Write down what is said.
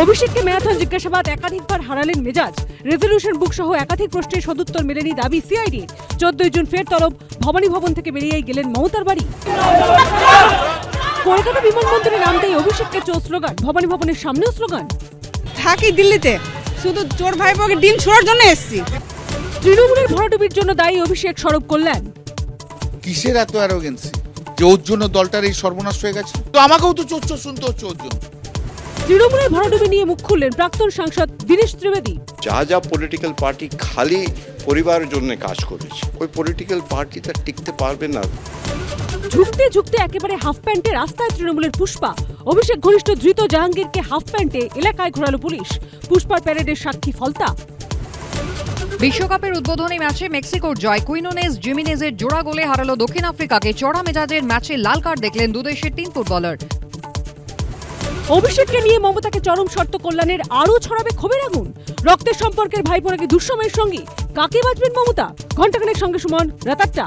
অভিষেককে marathon জিজ্ঞাসাবাদ, একাধিকবার হারালেন মেজাজ। রেজলিউশন বুক সহ একাধিক প্রশ্নের সদুত্তর মেলেনি দাবি সিআইডি। 14 জুন ফের তলব, ভবানী ভবন থেকে বেরিয়েই গেলেন মমতার বাড়ি। কলকাতা বিমানবন্দরে নামতেই অভিষেককে চোর স্লোগান, ভবানী ভবনের সামনেও স্লোগান। থাকি দিল্লিতে, শুধু চোর ভাইপোকে ডিম ছোড়ার জন্য এসেছি। তৃণমূলের ভরাডুবির জন্য দায়ী অভিষেক, সড়ক কল্যাণ। কিসের এত অ্যারোগেন্সি যে ওর জন্য দলটার এই সর্বনাশ হয়ে গেছে? তো আমাকেও তো চোর চোর শুনতে হচ্ছে ওর জন্য। তৃণমূলের ভরাডুবি নিয়ে মুখ খুললেন প্রাক্তন সাংসদ দীনেশ ত্রিবেদী। যা পলিটিক্যাল পার্টি খালি পরিবারের জন্য কাজ করেছে, ওই পলিটিক্যাল পার্টি তা টিকতে পারবে না। ঝুঁকতে ঝুঁকতে একেবারে হাফ প্যান্টে রাস্তায় তৃণমূলের পুষ্পা। অভিষেক ঘনিষ্ঠ ধৃত জাহাঙ্গীরকে হাফ প্যান্টে এলাকায় ঘোরালো পুলিশ। পুষ্পার প্যারেডের সাক্ষী ফলতা। বিশ্বকাপের উদ্বোধনী ম্যাচে মেক্সিকোর জয়, কুইনোনেস জিমিনেজের জোড়া গোলে হারালো দক্ষিণ আফ্রিকাকে। চড়া মেজাজের ম্যাচে লাল কার্ড দেখলেন দুদেশের 3 ফুটবলার। অভিষেককে নিয়ে মমতাকে চরম শর্ত কল্যাণের, আরও ছড়াবে ক্ষোভের আগুন। রক্তের সম্পর্কের ভাইপো নাকি দুঃসময়ের সঙ্গী, কাকে বাঁচবেন মমতা? ঘণ্টাখানেক সঙ্গে সুমন, রাত 8টা।